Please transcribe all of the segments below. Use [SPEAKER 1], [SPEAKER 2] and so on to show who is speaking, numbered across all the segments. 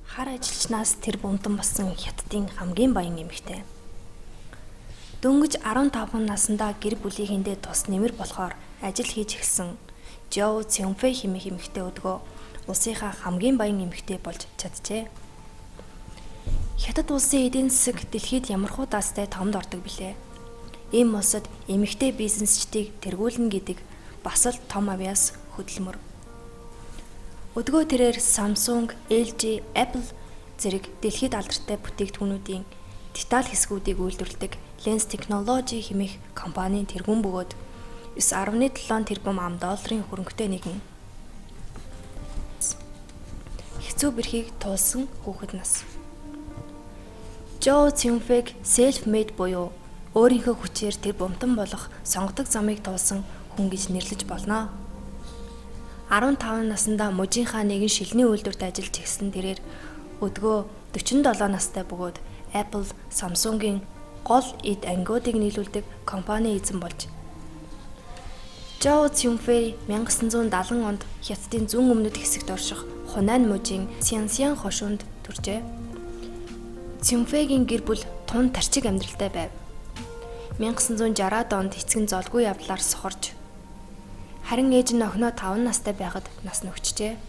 [SPEAKER 1] Хар ажилчнаас тэр бунтан болсон хятадын хамгийн баян эмэгтэй. Дөнгөж 15 наснда гэр бүлийнхэндээ тус нэмэр болохоор ажил хийж эхэлсэн Жоу Цюнфэй хэмээх эмэгтэй өдгөө улсынхаа хамгийн баян эмэгтэй болж чаджээ. Хятад улсын эдийн засаг дэлхийд ямархуу даастай томд ордог билээ. Ийм улсад эмэгтэй бизнесчдийг тэргүүлнэ гэдэг бас л том авьяас хөдөлмөр. Өдгөө тэрээр Samsung, LG, Apple зэрэг дэлхийд алдартай бүтээгдэхүүнүүдийн деталь хэсгүүдийг үйлдвэрлэдэг Lens Technology хэмээх компанийн тэргүүн бөгөөд 9.7 тэрбум $. Хөрөнгөтэй нэгэн хэцүү бэрхийг туулсан хүүхэд нас. Жоу Цюнфэг self-made буюу өөрийнхөө хүчээр тэр бунтан болох сонгодог замыг туулсан хүн гэж нэрлэж болно. 15 наснда мужийнхаа нэгэн шилний үйлдвэрт ажиллаж эхэлсэн тэрээр өдгөө 47 настай бөгөөд Apple, Samsung-ийн гол эд ангиудыг нийлүүлдэг компани эзэн болж. Жоу Цюнфэй 1970 онд Хятадын зүүн өмнөд хэсэгт орших Хунань мужийн Сянсян хошуунд төржээ. Цюнфэгийн гэр бүл тун тарчиг амьдралтай байв. 1960-ад онд эцэг нь золгүй явдлаар сохорж харин ээж нь охиноо 5 настай байхад нас нөгчжээ.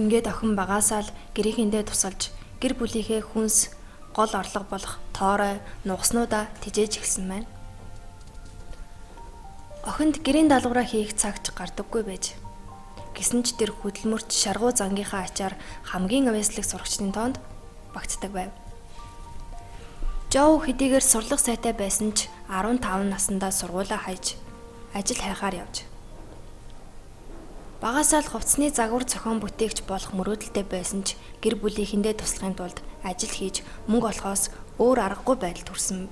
[SPEAKER 1] Ингээд охин багаасаа л гэрээхэндээ тусалж гэр бүлийнхээ хүнс гол орлого болох тоорой, нугаснуудаа тижээж эхэлсэн байна. Охинд гэрийн даалгавраа хийх цагч гардаггүй байж. Гэсэн ч тэр хөдөлмөрт шаргуу зангийнхаа ачаар хамгийн авьяаслаг сурагчдын тоонд багтдаг байв. Жоу хэдийгээр сурлах сайтай байсан ч 15 наснда сургуулаа хайж ажил хайхаар явж. Багасаа л хувцсны загвар зохион бүтээгч болох мөрөөдөлтэй байсан ч гэр бүлийнхэндээ туслахын тулд ажил хийж мөнгө олохоос өөр аргагүй байдалд хүрсэн.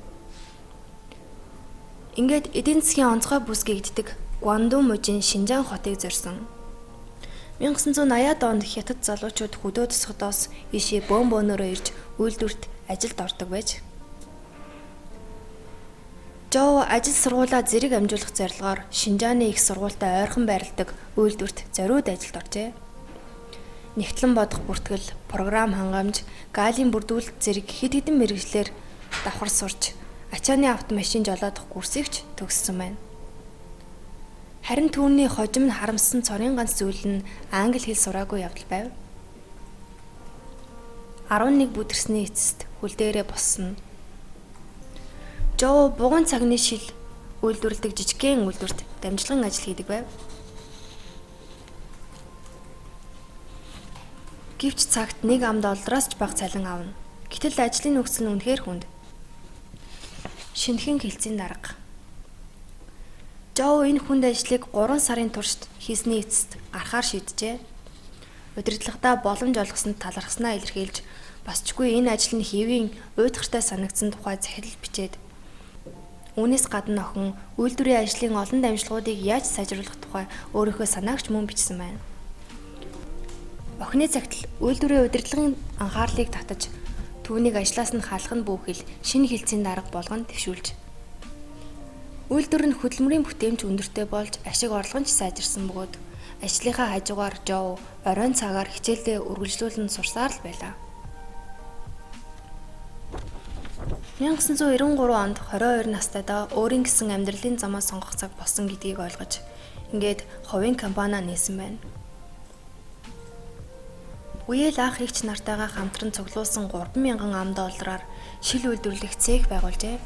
[SPEAKER 1] Ингээд эдийн засгийн онцгой бүс гэгддэг Гуандун мужийн Шинжаан хотыг зорьсон. 1980-ад онд Хятад залуучууд хөдөө тосгодоос ийшээ бөөнөөрөө ирж үйлдвэрт ажилд ордог байж. Жоу ажил сургуулаа зэрэг амжуулах зорилгоор Шинжааны их сургуультай ойрхон байрладаг үйлдвэрт зориуд ажилд оржээ. Нэгтлэн бодох бүртгэл, програм хангамж, галийн бүрдүүлэлт зэрэг хэд хэдэн мэргэжлэр давхар сурч ачааны автомашин жолоодох курсыг ч төгссөн байна. Харин түүний хожим нь харамссан цорын ганц зүйл нь англи хэл сураагүй явдал байв. 11 бүдэрсний эцэст хөл дээрээ боссон. Жоу бугуун цагны шил үйлдвэрлэдэг жижигхэн үйлдвэрт дамжлагын ажил хийдэг байв. Гэвч цагт $1 ч бага цалин авна. Гэтэл ажлын нөхцөл нь үнэхээр хүнд. Шинэхэн хэлцийн дарга. Жоу энэ хүнд ажлыг 3 сарын туршид хийсний эцэст гарахаар шийджээ. Удирдлагадаа боломж олгосонд талархснаа илэрхийлж басчгүй энэ ажил нь хэвийн уйдгартай санагдсан тухай захидал бичээд үүнээс гадна охин үйлдвэрийн ажлын олон дамжлагуудыг яаж сайжруулах тухай өөрийнхөө санаагч мөн бичсэн байна. Охины цагтл үйлдвэрийн удирдлагын анхаарлыг татаж түүнийг ажлаас нь халах нь бүхэл шинэ хэлцийн дарга болгон төвшүүлж. Үйлдвэр нь хөдөлмөрийн бүтээмж өндөртэй болж ашиг орлого нь сайжирсан бөгөөд ажлынхаа хажуугаар Жоу оройн цагаар хичээлдээ үргэлжлүүлэн сурсаар л байлаа. 1993 онд 22 настайдаа өөрийн гэсэн амьдралын замаа сонгох цаг болсон гэдгийг ойлгож ингээд хувийн компаниа нээсэн байна. Үеэл ах эгч нартайгаа хамтран цуглуулсан $3,000 шил үйлдвэрлэх цех байгуулжээ.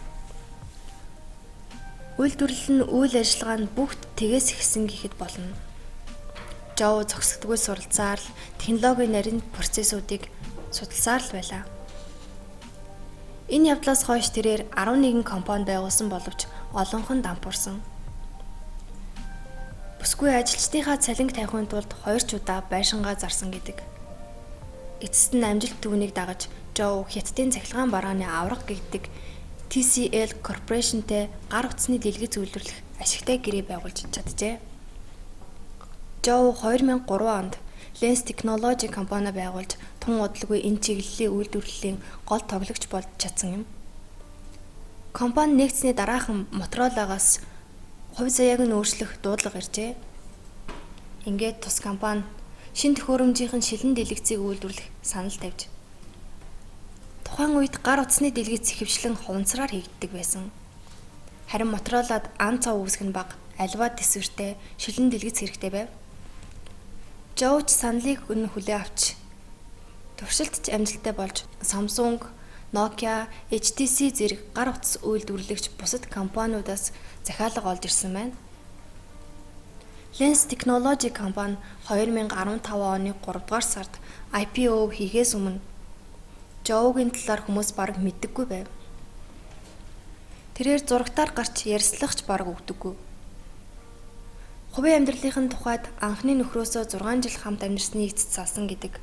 [SPEAKER 1] Үйлдвэрлэл нь үйл ажиллагаа нь бүгд тгээс ихсэн гэхэд болно. Жоу зогсдоггүй суралцаар л технологийн нарийн процессуудыг судалсаар л байлаа. Энэ явдлаас хойш тэрээр 11 компани байгуулсан боловч олонх нь дампуурсан. Бүсгүй ажилчдынхаа цалинг тавихын тулд 2 ч удаа байшингаа зарсан гэдэг. Эцэст нь амжилт түүнийг дагаж Жоу Хятадын цахилгаан барааны авраг гэгдэг TCL Corporation-тэй гар утасны дэлгэц үйлдвэрлэх ашигтай гэрээ байгуулж чаджээ. Жоу 2003 онд Lens Technology компани байгуулж тун удалгүй энэ чиглэлийн үйлдвэрлэлийн гол тоглогч болж чадсан юм. Компани нэгдсэний дараахан Motorolagаас хувь заяаг нь өөрчлөх дуудлага иржээ. Ингээд тус компани шин төхөөрөмжийн шилэн дэлгэцийг үйлдвэрлэх санал тавьж. Тухайн үед гар утасны дэлгэц ихэвчлэн хуванцраар хийгддэг байсан. Харин Моторолад ан цав үүсгэх нь бага, аливаа төсвөртэй шилэн дэлгэц хэрэгтэй байв. Жовч саналыг хүлээн авч туршилтч амжилттай болж Samsung, Nokia, HTC зэрэг гар утас үйлдвэрлэгч бусад компаниудаас захиалга олж ирсэн байна. Lens Technology компани 2015 оны 3 дугаар сард IPO хийхээс өмнө Жовгийн талаар хүмүүс бараг мэддэггүй байв. Тэрээр зурагтаар гарч ярьцлагч бараг өгдөггүй. Хувийн амьдралын тухайд анхны нөхрөөсөө 6 жил хамт амьдарсны эцэст салсан гэдэг.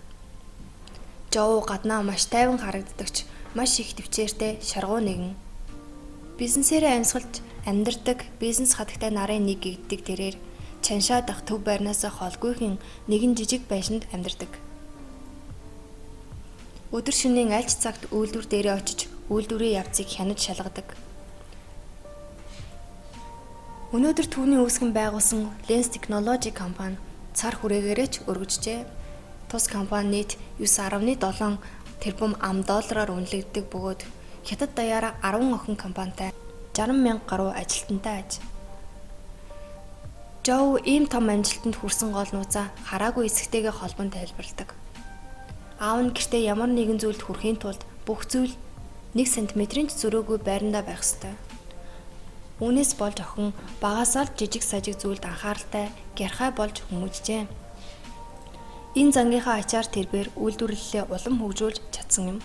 [SPEAKER 1] Жов гаднаа маш тайван харагддагч маш их төвчээртэй шаргуу нэгэн. Бизнесээрээ амьсгалж амьдардаг бизнес хатагтай нарын нэг гэгддэг тэрээр чаншаа дах төв байрнаас холгүйхэн нэгэн жижиг байшинд амьдардаг. Өдөр шөнийн аль ч цагт үйлдвэр дээрээ очиж үйлдвэрийн явцыг хянаж шалгадаг. Өнөөдөр түүний үүсгэн байгуулсан Lens Technology компани цар хүрээгээрээ ч өргөжжээ. Тус компани нийт 9.7 тэрбум $. Үнэлэгддэг бөгөөд хятад даяараа 10 охин компанитай 60,000 гаруй ажилтнтай аж. Жов ийм том амжилтанд хүрсэн гол нууцаа хараагүй эсэгтэйгээ холбон тайлбарладаг. Аав нь гэртээ ямар нэгэн зүйлд хүрэхийн тулд бүх зүйл 1 см-ийн ч зөрөөгүй байрандаа байх ёстой. Үүнээс болж охин багасаа л жижиг сажиг зүйлд анхааралтай, гярхай болж хүмүүжжээ. Энэ зангийнхаа ачаар тэрбээр үйлдвэрлэлээ улам хөгжүүлж чадсан юм.